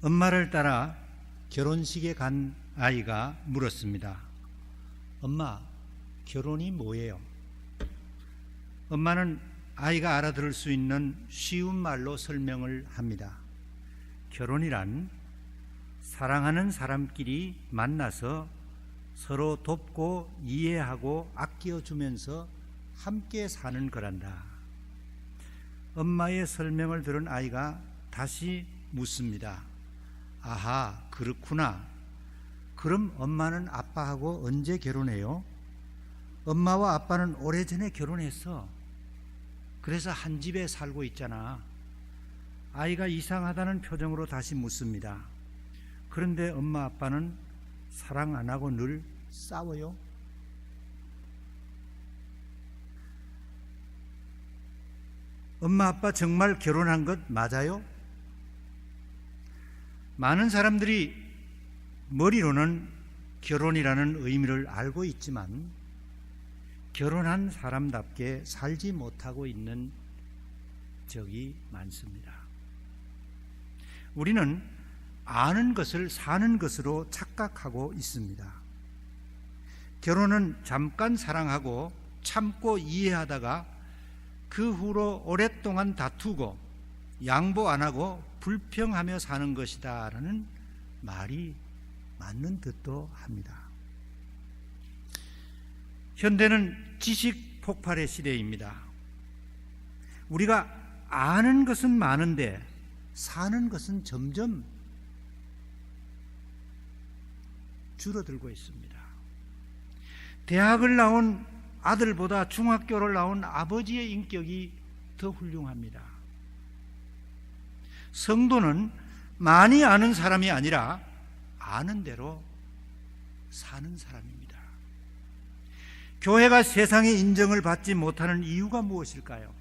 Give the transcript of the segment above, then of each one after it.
엄마를 따라 결혼식에 간 아이가 물었습니다. 엄마, 결혼이 뭐예요? 엄마는 아이가 알아들을 수 있는 쉬운 말로 설명을 합니다. 결혼이란 사랑하는 사람끼리 만나서 서로 돕고 이해하고 아껴주면서 함께 사는 거란다. 엄마의 설명을 들은 아이가 다시 묻습니다. 아하, 그렇구나. 그럼 엄마는 아빠하고 언제 결혼해요? 엄마와 아빠는 오래전에 결혼했어. 그래서 한 집에 살고 있잖아. 아이가 이상하다는 표정으로 다시 묻습니다. 그런데 엄마 아빠는 사랑 안 하고 늘 싸워요? 엄마 아빠 정말 결혼한 것 맞아요? 많은 사람들이 머리로는 결혼이라는 의미를 알고 있지만 결혼한 사람답게 살지 못하고 있는 적이 많습니다. 우리는 아는 것을 사는 것으로 착각하고 있습니다. 결혼은 잠깐 사랑하고 참고 이해하다가 그 후로 오랫동안 다투고 양보 안 하고 불평하며 사는 것이다 라는 말이 맞는 듯도 합니다. 현대는 지식 폭발의 시대입니다. 우리가 아는 것은 많은데 사는 것은 점점 줄어들고 있습니다. 대학을 나온 아들보다 중학교를 나온 아버지의 인격이 더 훌륭합니다. 성도는 많이 아는 사람이 아니라 아는 대로 사는 사람입니다. 교회가 세상의 인정을 받지 못하는 이유가 무엇일까요?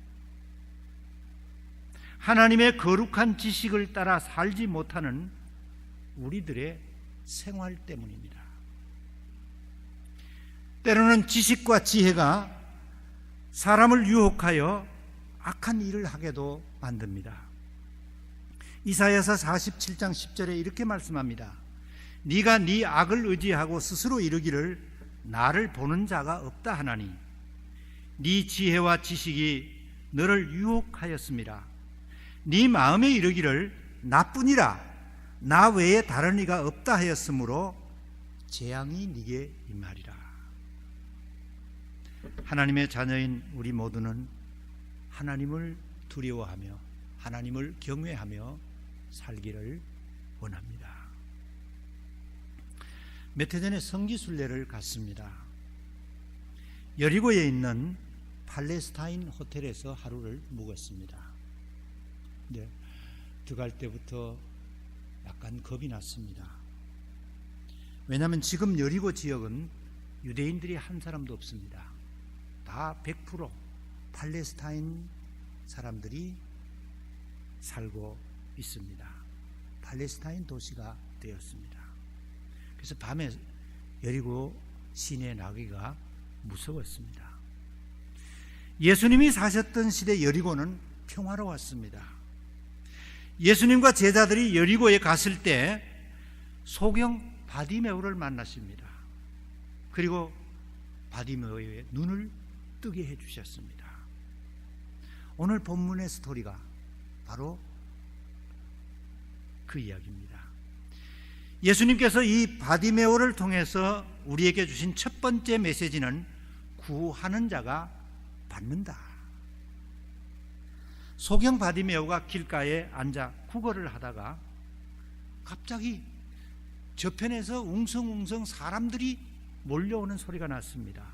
하나님의 거룩한 지식을 따라 살지 못하는 우리들의 생활 때문입니다. 때로는 지식과 지혜가 사람을 유혹하여 악한 일을 하게도 만듭니다. 이사야서 47장 10절에 이렇게 말씀합니다. 네가 네 악을 의지하고 스스로 이르기를 나를 보는 자가 없다 하나니 네 지혜와 지식이 너를 유혹하였음이라. 네 마음에 이르기를 나뿐이라 나 외에 다른 이가 없다 하였으므로 재앙이 네게 임하리라. 하나님의 자녀인 우리 모두는 하나님을 두려워하며 하나님을 경외하며 살기를 원합니다. 몇 해 전에 성지순례를 갔습니다. 여리고에 있는 팔레스타인 호텔에서 하루를 묵었습니다. 근데 들어갈 때부터 약간 겁이 났습니다. 왜냐하면 지금 여리고 지역은 유대인들이 한 사람도 없습니다. 다 100% 팔레스타인 사람들이 살고 있습니다. 팔레스타인 도시가 되었습니다. 그래서 밤에 여리고 시내에 나가기가 무서웠습니다. 예수님이 사셨던 시대 여리고는 평화로웠습니다. 예수님과 제자들이 여리고에 갔을 때 소경 바디메오를 만났습니다. 그리고 바디메오의 눈을 뜨게 해주셨습니다. 오늘 본문의 스토리가 바로 그 이야기입니다. 예수님께서 이 바디메오를 통해서 우리에게 주신 첫 번째 메시지는 구하는 자가 받는다. 소경 바디메오가 길가에 앉아 구걸을 하다가 갑자기 저편에서 웅성웅성 사람들이 몰려오는 소리가 났습니다.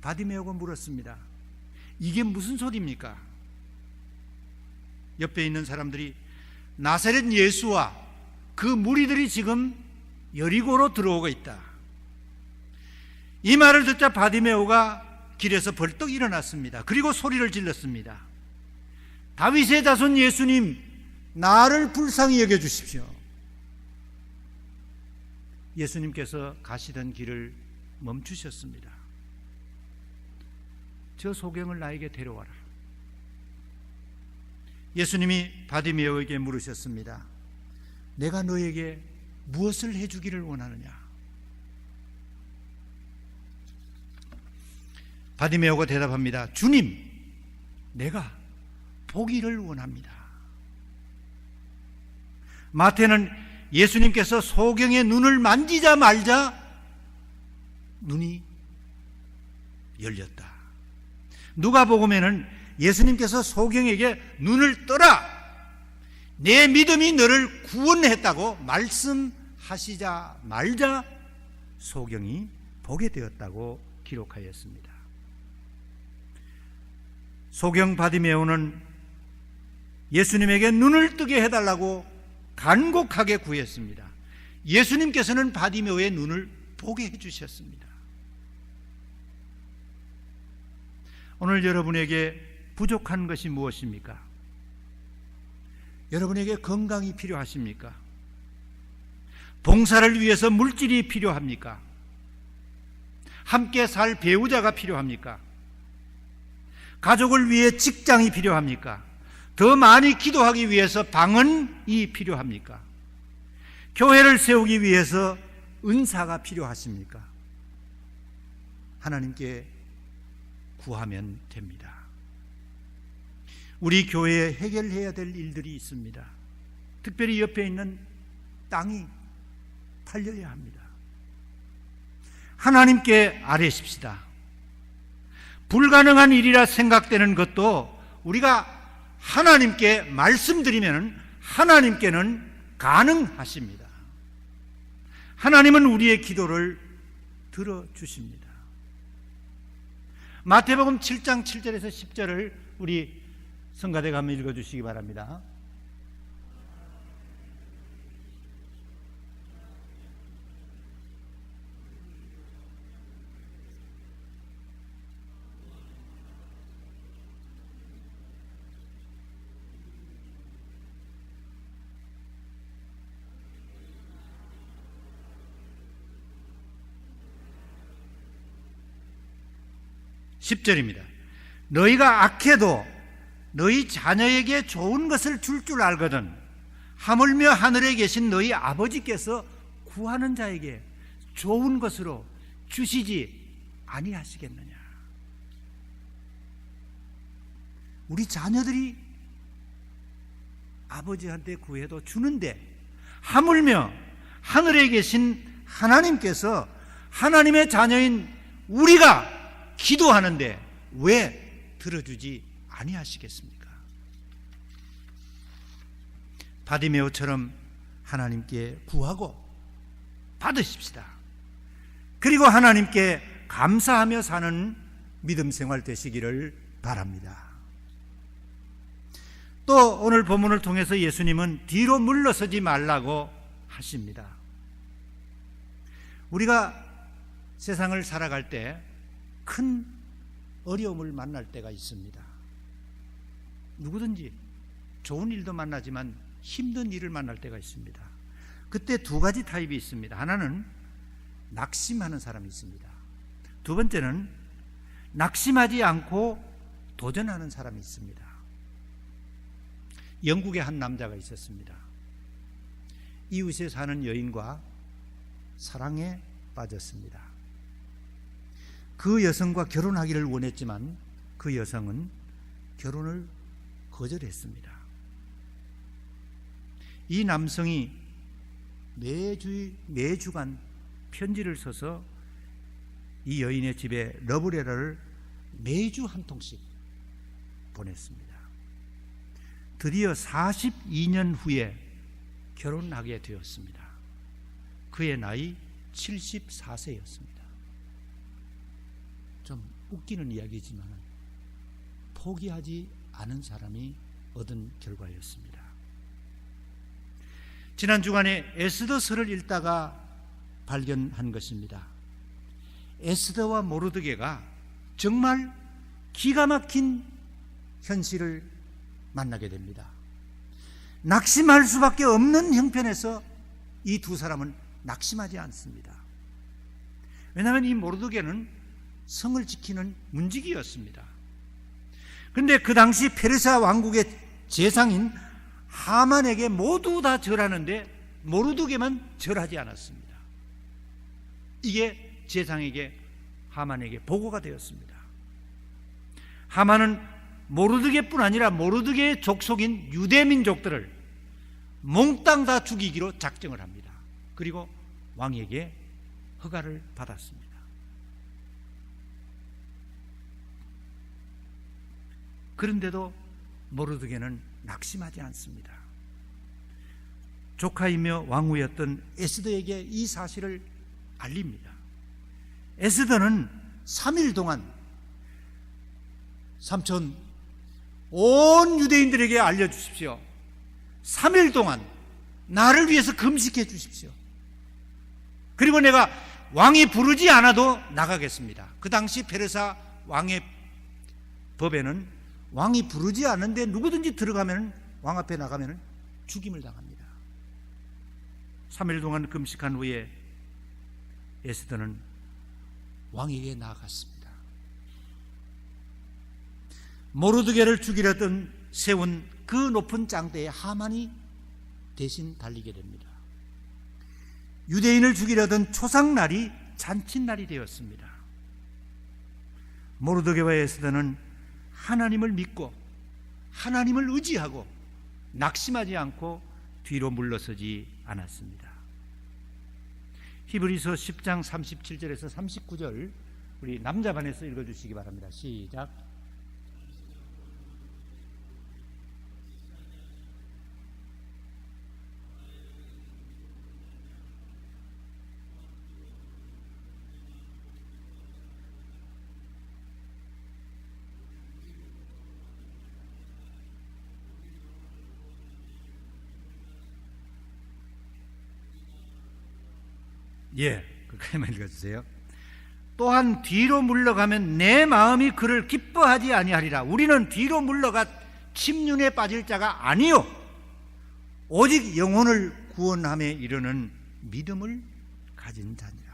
바디메오가 물었습니다. 이게 무슨 소리입니까? 옆에 있는 사람들이 나사렛 예수와 그 무리들이 지금 여리고로 들어오고 있다. 이 말을 듣자 바디메오가 길에서 벌떡 일어났습니다. 그리고 소리를 질렀습니다. 다윗의 자손 예수님, 나를 불쌍히 여겨주십시오. 예수님께서 가시던 길을 멈추셨습니다. 저 소경을 나에게 데려와라. 예수님이 바디메오에게 물으셨습니다. 내가 너에게 무엇을 해주기를 원하느냐? 바디메오가 대답합니다. 주님, 내가 보기를 원합니다. 마태는 예수님께서 소경의 눈을 만지자마자 눈이 열렸다. 누가복음에는 예수님께서 소경에게 눈을 떠라, 내 믿음이 너를 구원했다고 말씀하시자마자 소경이 보게 되었다고 기록하였습니다. 소경 바디메오는 예수님에게 눈을 뜨게 해달라고 간곡하게 구했습니다. 예수님께서는 바디메오의 눈을 보게 해주셨습니다. 오늘 여러분에게 부족한 것이 무엇입니까? 여러분에게 건강이 필요하십니까? 봉사를 위해서 물질이 필요합니까? 함께 살 배우자가 필요합니까? 가족을 위해 직장이 필요합니까? 더 많이 기도하기 위해서 방언이 필요합니까? 교회를 세우기 위해서 은사가 필요하십니까? 하나님께 구하면 됩니다. 우리 교회에 해결해야 될 일들이 있습니다. 특별히 옆에 있는 땅이 팔려야 합니다. 하나님께 아뢰십시다. 불가능한 일이라 생각되는 것도 우리가 하나님께 말씀드리면 하나님께는 가능하십니다. 하나님은 우리의 기도를 들어주십니다. 마태복음 7장 7절에서 10절을 우리 성가대가 한번 읽어주시기 바랍니다. (10절입니다) 너희가 악해도 너희 자녀에게 좋은 것을 줄 줄 알거든 하물며 하늘에 계신 너희 아버지께서 구하는 자에게 좋은 것으로 주시지 아니하시겠느냐. 우리 자녀들이 아버지한테 구해도 주는데 하물며 하늘에 계신 하나님께서 하나님의 자녀인 우리가 기도하는데 왜 들어주지 아니하시겠습니까? 바디메오처럼 하나님께 구하고 받으십시다. 그리고 하나님께 감사하며 사는 믿음 생활 되시기를 바랍니다. 또 오늘 본문을 통해서 예수님은 뒤로 물러서지 말라고 하십니다. 우리가 세상을 살아갈 때 큰 어려움을 만날 때가 있습니다. 누구든지 좋은 일도 만나지만 힘든 일을 만날 때가 있습니다. 그때 두 가지 타입이 있습니다. 하나는 낙심하는 사람이 있습니다. 두 번째는 낙심하지 않고 도전하는 사람이 있습니다. 영국에 한 남자가 있었습니다. 이웃에 사는 여인과 사랑에 빠졌습니다. 그 여성과 결혼하기를 원했지만 그 여성은 결혼을 거절했습니다. 이 남성이 매주간 편지를 써서 이 여인의 집에 러브레터를 매주 한 통씩 보냈습니다. 드디어 42년 후에 결혼하게 되었습니다. 그의 나이 74세였습니다. 좀 웃기는 이야기지만 포기하지 않은 사람이 얻은 결과였습니다. 지난 주간에 에스더서를 읽다가 발견한 것입니다. 에스더와 모르드게가 정말 기가 막힌 현실을 만나게 됩니다. 낙심할 수밖에 없는 형편에서 이 두 사람은 낙심하지 않습니다. 왜냐하면 이 모르드게는 성을 지키는 문지기였습니다. 그런데 그 당시 페르시아 왕국의 재상인 하만에게 모두 다 절하는데 모르드게만 절하지 않았습니다. 이게 제사장에게 하만에게 보고가 되었습니다. 하만은 모르드게뿐 아니라 모르드게의 족속인 유대 민족들을 몽땅 다 죽이기로 작정을 합니다. 그리고 왕에게 허가를 받았습니다. 그런데도 모르드게는 낙심하지 않습니다. 조카이며 왕후였던 에스더에게 이 사실을 알립니다. 에스더는 3일 동안 삼촌 온 유대인들에게 알려주십시오. 3일 동안 나를 위해서 금식해 주십시오. 그리고 내가 왕이 부르지 않아도 나가겠습니다. 그 당시 페르사 왕의 법에는 왕이 부르지 않는데 누구든지 들어가면 왕 앞에 나가면 죽임을 당합니다. 3일 동안 금식한 후에 에스더는 왕에게 나아갔습니다. 모르드게를 죽이려 세운 그 높은 장대에 하만이 대신 달리게 됩니다. 유대인을 죽이려던 초상날이 잔칫날이 되었습니다. 모르드게와 에스더는 하나님을 믿고 하나님을 의지하고 낙심하지 않고 뒤로 물러서지 않았습니다. 히브리서 10장 37절에서 39절 우리 남자반에서 읽어주시기 바랍니다. 시작. 예, 그까지만 읽어주세요. 또한 뒤로 물러가면 내 마음이 그를 기뻐하지 아니하리라. 우리는 뒤로 물러가 침륜에 빠질 자가 아니요 오직 영혼을 구원함에 이르는 믿음을 가진 자니라.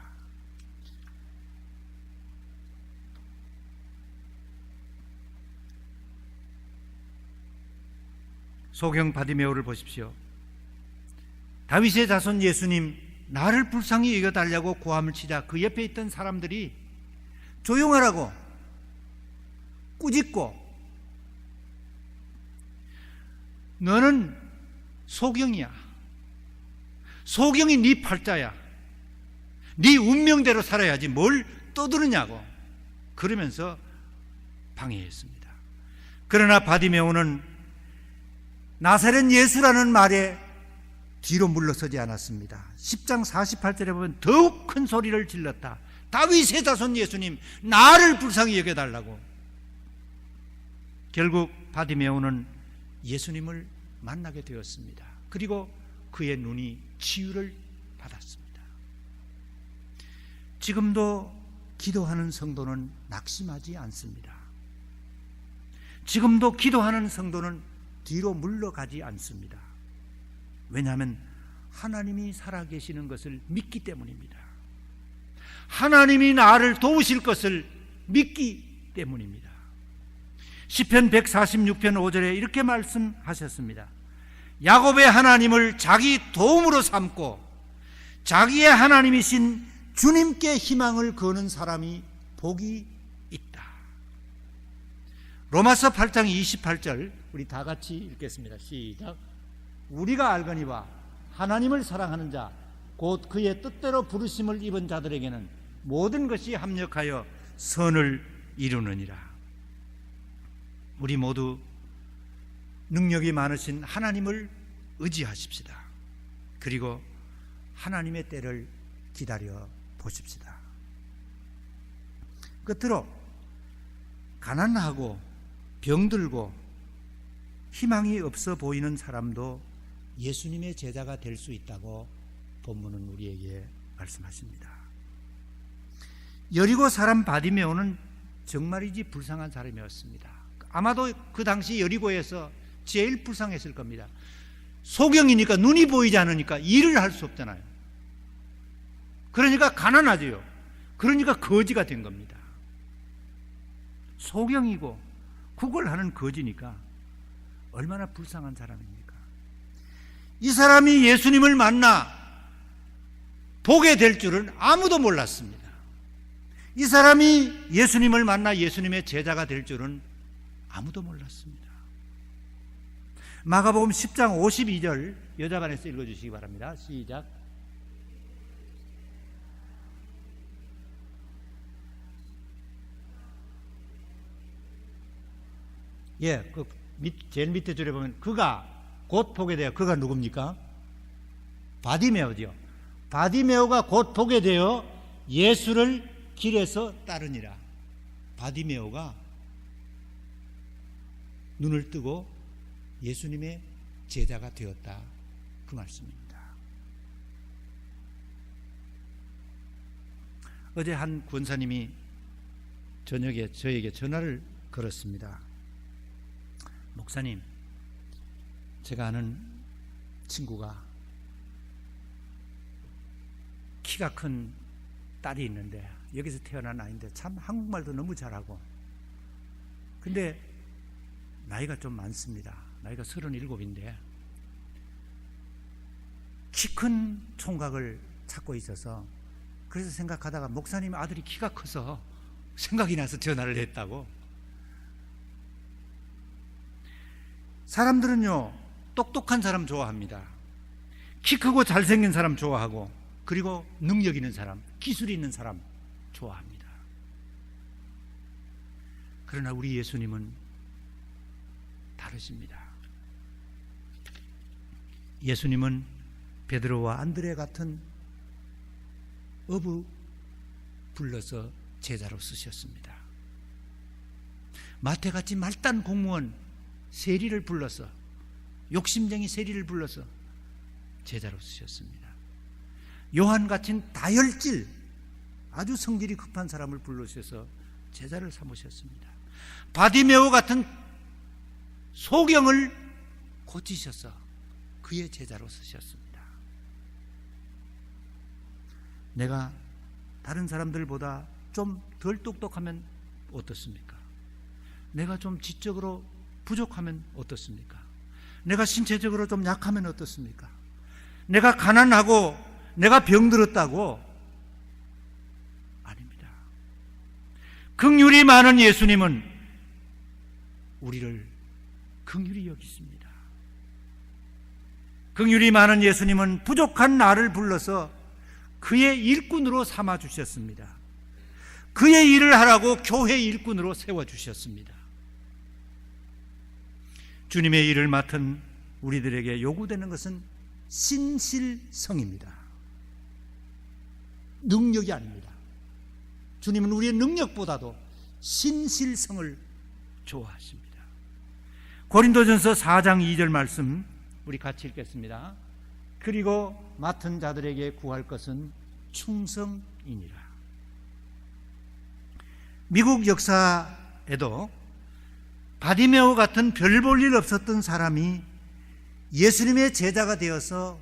소경 바디메오를 보십시오. 다윗의 자손 예수님 나를 불쌍히 여겨달라고 고함을 치자 그 옆에 있던 사람들이 조용하라고 꾸짖고 너는 소경이야. 소경이 네 팔자야. 네 운명대로 살아야지 뭘 떠드느냐고 그러면서 방해했습니다. 그러나 바디메오는 나사렛 예수라는 말에 뒤로 물러서지 않았습니다. 10장 48절에 보면 더욱 큰 소리를 질렀다. 다윗의 자손 예수님 나를 불쌍히 여겨달라고. 결국 바디메오는 예수님을 만나게 되었습니다. 그리고 그의 눈이 치유를 받았습니다. 지금도 기도하는 성도는 낙심하지 않습니다. 지금도 기도하는 성도는 뒤로 물러가지 않습니다. 왜냐하면 하나님이 살아계시는 것을 믿기 때문입니다. 하나님이 나를 도우실 것을 믿기 때문입니다. 시편 146편 5절에 이렇게 말씀하셨습니다. 야곱의 하나님을 자기 도움으로 삼고 자기의 하나님이신 주님께 희망을 거는 사람이 복이 있다. 로마서 8장 28절 우리 다 같이 읽겠습니다. 시작. 우리가 알거니와 하나님을 사랑하는 자 곧 그의 뜻대로 부르심을 입은 자들에게는 모든 것이 합력하여 선을 이루느니라. 우리 모두 능력이 많으신 하나님을 의지하십시다. 그리고 하나님의 때를 기다려 보십시다. 끝으로 가난하고 병들고 희망이 없어 보이는 사람도 예수님의 제자가 될 수 있다고 본문은 우리에게 말씀하십니다. 여리고 사람 바디메오는 정말이지 불쌍한 사람이었습니다. 아마도 그 당시 여리고에서 제일 불쌍했을 겁니다. 소경이니까 눈이 보이지 않으니까 일을 할 수 없잖아요. 그러니까 가난하죠. 그러니까 거지가 된 겁니다. 소경이고 구걸하는 거지니까 얼마나 불쌍한 사람입니까? 이 사람이 예수님을 만나 보게 될 줄은 아무도 몰랐습니다. 이 사람이 예수님을 만나 예수님의 제자가 될 줄은 아무도 몰랐습니다. 마가복음 10장 52절 여자반에서 읽어주시기 바랍니다. 시작. 예, 제일 밑에 줄에 보면 그가 곧 보게 되어, 그가 누굽니까? 바디메오죠. 바디메오가 곧 보게 되어 예수를 길에서 따르니라. 바디메오가 눈을 뜨고 예수님의 제자가 되었다, 그 말씀입니다. 어제 한 권사님이 저녁에 저에게 전화를 걸었습니다. 목사님, 제가 아는 친구가 키가 큰 딸이 있는데, 여기서 태어난 아이인데 참 한국말도 너무 잘하고, 근데 나이가 좀 많습니다. 나이가 37인데 키 큰 총각을 찾고 있어서, 그래서 생각하다가 목사님 아들이 키가 커서 생각이 나서 전화를 했다고. 사람들은요, 똑똑한 사람 좋아합니다. 키 크고 잘생긴 사람 좋아하고, 그리고 능력 있는 사람, 기술 있는 사람 좋아합니다. 그러나 우리 예수님은 다르십니다. 예수님은 베드로와 안드레 같은 어부 불러서 제자로 쓰셨습니다. 마태같이 말단 공무원 세리를 불러서, 욕심쟁이 세리를 불러서 제자로 쓰셨습니다. 요한같은 다혈질, 아주 성질이 급한 사람을 불러주셔서 제자를 삼으셨습니다. 바디메오 같은 소경을 고치셔서 그의 제자로 쓰셨습니다. 내가 다른 사람들보다 좀 덜 똑똑하면 어떻습니까? 내가 좀 지적으로 부족하면 어떻습니까? 내가 신체적으로 좀 약하면 어떻습니까? 내가 가난하고 내가 병들었다고? 아닙니다. 긍휼이 많은 예수님은 우리를 긍휼히 여기십니다. 긍휼이 많은 예수님은 부족한 나를 불러서 그의 일꾼으로 삼아 주셨습니다. 그의 일을 하라고 교회 일꾼으로 세워 주셨습니다. 주님의 일을 맡은 우리들에게 요구되는 것은 신실성입니다. 능력이 아닙니다. 주님은 우리의 능력보다도 신실성을 좋아하십니다. 고린도전서 4장 2절 말씀 우리 같이 읽겠습니다. 그리고 맡은 자들에게 구할 것은 충성이니라. 미국 역사에도 바디메오 같은 별 볼 일 없었던 사람이 예수님의 제자가 되어서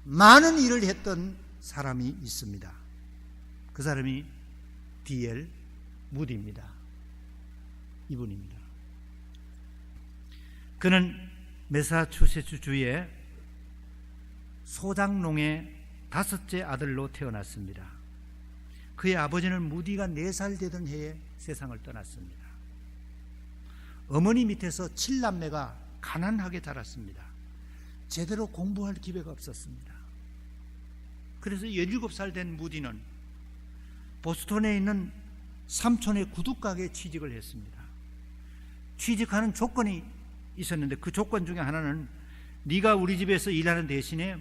많은 일을 했던 사람이 있습니다. 그 사람이 D.L. 무디입니다. 이분입니다. 그는 매사추세츠주의 소장농의 5째 아들로 태어났습니다. 그의 아버지는 무디가 4살 되던 해에 세상을 떠났습니다. 어머니 밑에서 7남매가 가난하게 자랐습니다. 제대로 공부할 기회가 없었습니다. 그래서 17살 된 무디는 보스턴에 있는 삼촌의 구두가게에 취직을 했습니다. 취직하는 조건이 있었는데 그 조건 중에 하나는 네가 우리 집에서 일하는 대신에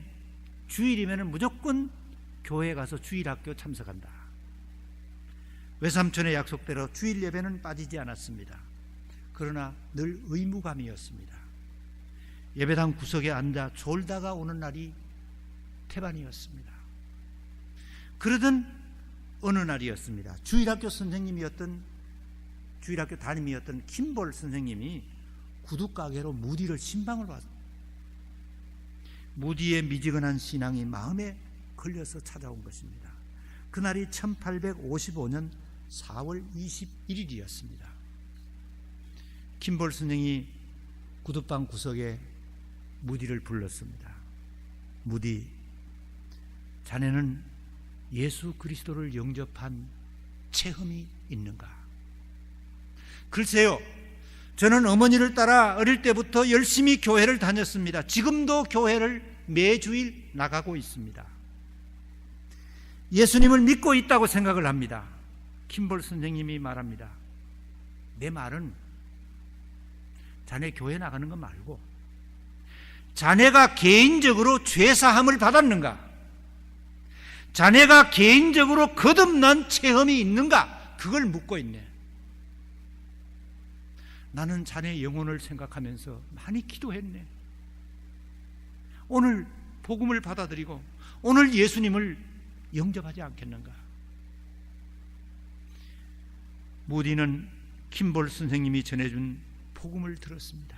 주일이면 무조건 교회에 가서 주일학교 참석한다. 외삼촌의 약속대로 주일 예배는 빠지지 않았습니다. 그러나 늘 의무감이었습니다. 예배당 구석에 앉아 졸다가 오는 날이 태반이었습니다. 그러던 어느 날이었습니다. 주일학교 담임이었던 김볼 선생님이 구두가게로 무디를 신방을 왔습니다. 무디의 미지근한 신앙이 마음에 걸려서 찾아온 것입니다. 그날이 1855년 4월 21일이었습니다. 김볼 선생이 구두방 구석에 무디를 불렀습니다. 무디, 자네는 예수 그리스도를 영접한 체험이 있는가? 글쎄요, 저는 어머니를 따라 어릴 때부터 열심히 교회를 다녔습니다. 지금도 교회를 매주일 나가고 있습니다. 예수님을 믿고 있다고 생각을 합니다. 킴볼 선생님이 말합니다. 내 말은 자네 교회 나가는 거 말고 자네가 개인적으로 죄사함을 받았는가? 자네가 개인적으로 거듭난 체험이 있는가? 그걸 묻고 있네. 나는 자네 영혼을 생각하면서 많이 기도했네. 오늘 복음을 받아들이고 오늘 예수님을 영접하지 않겠는가? 무디는 킴볼 선생님이 전해준 복음을 들었습니다.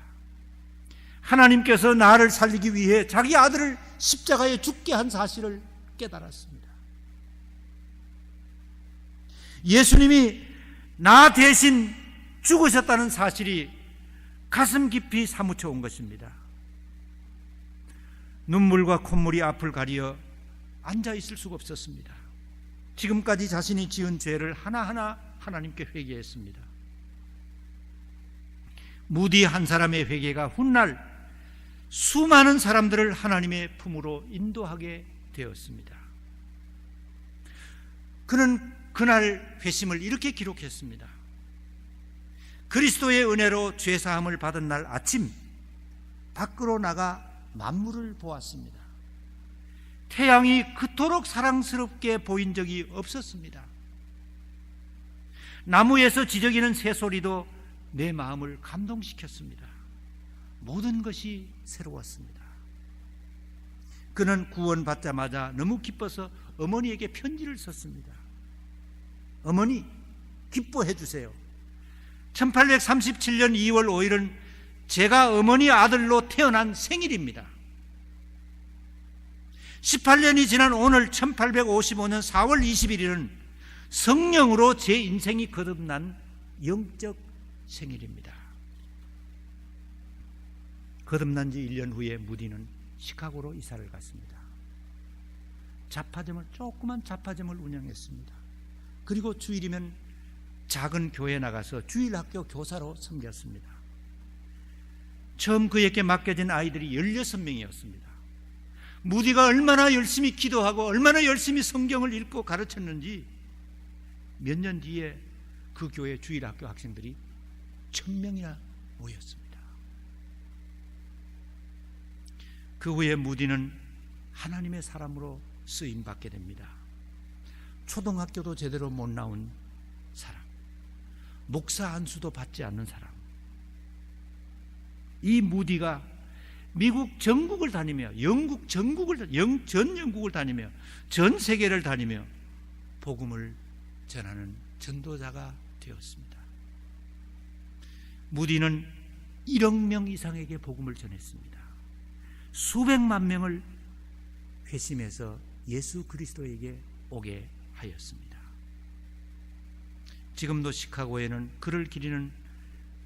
하나님께서 나를 살리기 위해 자기 아들을 십자가에 죽게 한 사실을 깨달았습니다. 예수님이 나 대신 죽으셨다는 사실이 가슴 깊이 사무쳐 온 것입니다. 눈물과 콧물이 앞을 가리어 앉아 있을 수가 없었습니다. 지금까지 자신이 지은 죄를 하나하나 하나님께 회개했습니다. 무디 한 사람의 회개가 훗날 수많은 사람들을 하나님의 품으로 인도하게 되었습니다. 그는 그날 회심을 이렇게 기록했습니다. 그리스도의 은혜로 죄사함을 받은 날 아침 밖으로 나가 만물을 보았습니다. 태양이 그토록 사랑스럽게 보인 적이 없었습니다. 나무에서 지저귀는 새소리도 내 마음을 감동시켰습니다. 모든 것이 새로웠습니다. 그는 구원받자마자 너무 기뻐서 어머니에게 편지를 썼습니다. 어머니, 기뻐해 주세요. 1837년 2월 5일은 제가 어머니 아들로 태어난 생일입니다. 18년이 지난 오늘 1855년 4월 21일은 성령으로 제 인생이 거듭난 영적 생일입니다. 거듭난 지 1년 후에 무디는 시카고로 이사를 갔습니다. 조그만 잡화점을 운영했습니다. 그리고 주일이면 작은 교회에 나가서 주일학교 교사로 섬겼습니다. 처음 그에게 맡겨진 아이들이 16명이었습니다. 무디가 얼마나 열심히 기도하고 얼마나 열심히 성경을 읽고 가르쳤는지 몇 년 뒤에 그 교회 주일학교 학생들이 1000명이나 모였습니다. 그 후에 무디는 하나님의 사람으로 쓰임받게 됩니다. 초등학교도 제대로 못 나온 사람, 목사 안수도 받지 않는 사람, 이 무디가 미국 전국을 다니며 전 영국을 다니며 전 세계를 다니며 복음을 전하는 전도자가 되었습니다. 무디는 1억 명 이상에게 복음을 전했습니다. 수백만 명을 회심해서 예수 그리스도에게 오게 하였습니다. 지금도 시카고에는 그를 기리는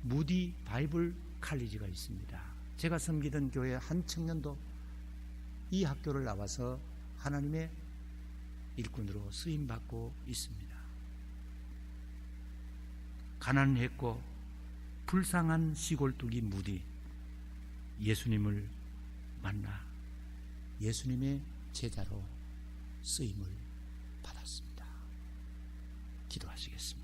무디 바이블 칼리지가 있습니다. 제가 섬기던 교회 한 청년도 이 학교를 나와서 하나님의 일꾼으로 쓰임받고 있습니다. 가난했고 불쌍한 시골뚜기 무디, 예수님을 만나 예수님의 제자로 쓰임을 받았습니다. 기도하시겠습니다.